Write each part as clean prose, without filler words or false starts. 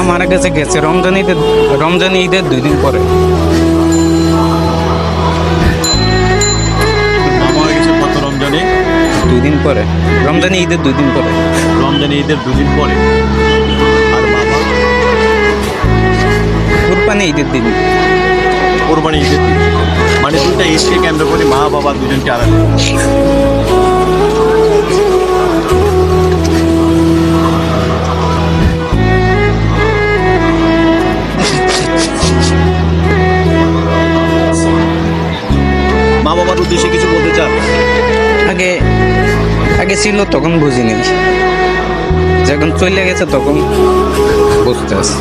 মারা গেছে রমজান ঈদের 2 দিন পরে। মা মারা গেছে কত রমজানে? 2 দিন পরে, রমজান ঈদের 2 দিন পরে। রমজানে ঈদের 2 দিন পরে। আর বাবা? কুরবানি ঈদের দিন। কোরবানি ঈদের দিন। মানে দুইটা ঈদকে কেন্দ্র করে মা বাবা দুজনকে আড়ালে। মা বাবার উদ্দেশ্যে কিছু বলতে চান? আগে আগে ছিল তখন বুঝিনি, যখন চলে গেছে তখন বুঝতে আছে।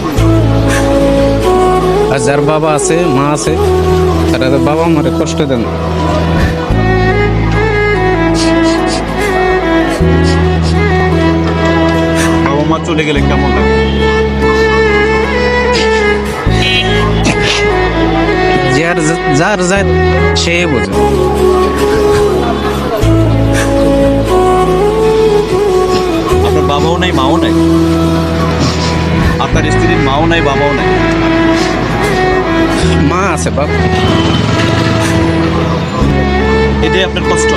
আর যার বাবা আছে মা আছে তারা তো বাবা মারে কষ্ট দেন। বাবা মা চলে গেলে কেমন লাগে? যার যার সে বোঝে। আপনার বাবাও নাই মাও নাই? আপনার স্ত্রীর মাও নাই বাবাও নাই? মা আছে বাপ। এটাই আপনার কষ্ট?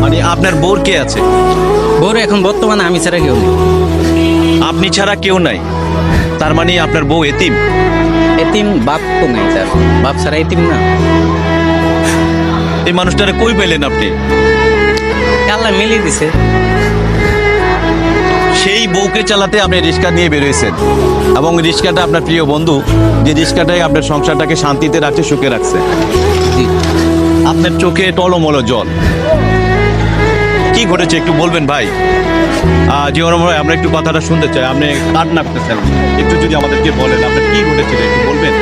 মানে আপনার বোর কে আছে? বউর এখন বর্তমানে আমি ছাড়া কেউ নেই। আপনি ছাড়া কেউ নাই, তার মানে আপনার বউ এতিম? এতিম বাপ তো নাই স্যার, বাপ ছাড়া এতিম না। এই মানুষটারে কই পেলেন আপনি? আল্লাহ মিলিয়ে দিছে। সেই বউকে চালাতে আপনি রিক্সা নিয়ে বেরোয়েছেন, এবং রিক্সাটা আপনার প্রিয় বন্ধু, যে রিক্সাটাই আপনার সংসারটাকে শান্তিতে রাখছে, সুখে রাখছে। জি। আপনার চোখে টলমল জল। কি ঘটেছে একটু বলবেন ভাই? জীবন ভাই, আমরা একটু কথাটা শুনতে চাই। আপনি কান্না করতেছেন, একটু যদি আমাদেরকে বলেন আপনার কি ঘটেছিল একটু বলবেন?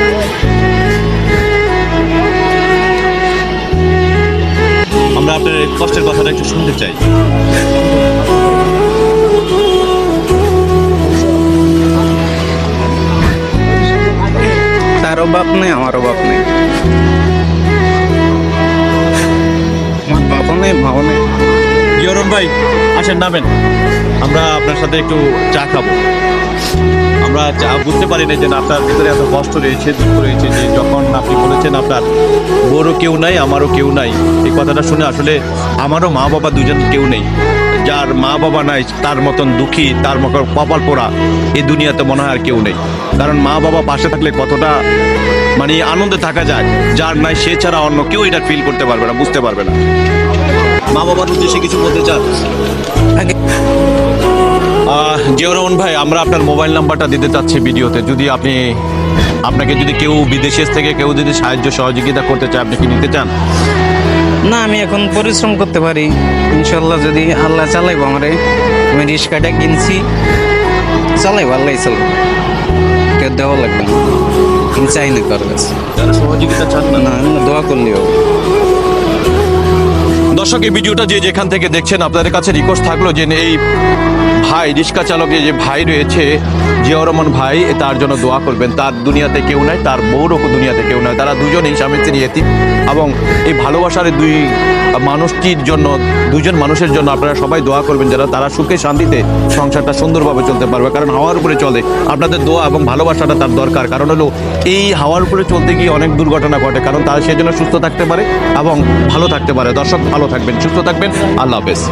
আমরা আপনার কষ্টের কথাটা একটু শুনতে চাই। তারও বাপ নেই, আমারও বাপ নেই। আমার বাপও নেই, মাও নেই। জিয়রন ভাই, আসেন নামেন, আমরা আপনার সাথে একটু চা খাবো। আমরা বুঝতে পারি না যে আপনার ভিতরে এত কষ্ট রয়েছে, দুঃখ রয়েছে, যে যখন আপনি বলেছেন আপনার বড়ও কেউ নাই আমারও কেউ নাই, এই কথাটা শুনে আসলে আমারও মা বাবা দুজন কেউ নেই। যার মা বাবা নাই তার মতন দুঃখী, তার মতন কপাল পোড়া এই দুনিয়াতে মনে হয় আর কেউ নেই। কারণ মা বাবা পাশে থাকলে কতটা মানে আনন্দে থাকা যায়, যার নাই সে ছাড়া অন্য কেউ এটা ফিল করতে পারবে না, বুঝতে পারবে না। মা বাবার উদ্দেশ্যে কিছু বলতে চান? আগে জিয়াউর রহমান ভাই, আমরা আপনার মোবাইল নাম্বারটা দিতে চাচ্ছি ভিডিওতে। যদি আপনাকে যদি কেউ বিদেশের থেকে কেউ যদি সাহায্য সহযোগিতা করতে চায়, আপনি কি নিতে চান? না, আমি এখন পরিশ্রম করতে পারি ইনশাল্লাহ, যদি আল্লাহ চালাইবো আমারে। আমি রিক্সাটা কিনছি, চালাইবো, আল্লাহ চালাবো, কেউ দেওয়া লাগবে না। আমি চাই না কারো কাছে। যারা সহযোগিতা চান না, না, আমি দোয়া করলেও। দর্শক, এই ভিডিওটা যে যেখান থেকে দেখছেন, আপনাদের কাছে রিকোয়েস্ট থাকলো যে এই ভাই রিক্সা চালকের যে ভাই রয়েছে জিয়াউর রহমান ভাই, তার জন্য দোয়া করবেন। তার দুনিয়াতে কেউ নাই, তার বউরও দুনিয়াতে কেউ নাই, তারা দুজনেই স্বামী স্ত্রী এতিম। এবং এই ভালোবাসার দুই মানুষটির জন্য, দুজন মানুষের জন্য আপনারা সবাই দোয়া করবেন, যারা তারা সুখে শান্তিতে সংসারটা সুন্দরভাবে চলতে পারবে। কারণ হাওয়ার উপরে চলে, আপনাদের দোয়া এবং ভালোবাসাটা তার দরকার। কারণ হলো এই হাওয়ার উপরে চলতে গিয়ে অনেক দুর্ঘটনা ঘটে, কারণ তারা সেই জন্য সুস্থ থাকতে পারে এবং ভালো থাকতে পারে। দর্শক, ভালো থাকবেন, সুস্থ থাকবেন, আল্লাহ হাফেজ।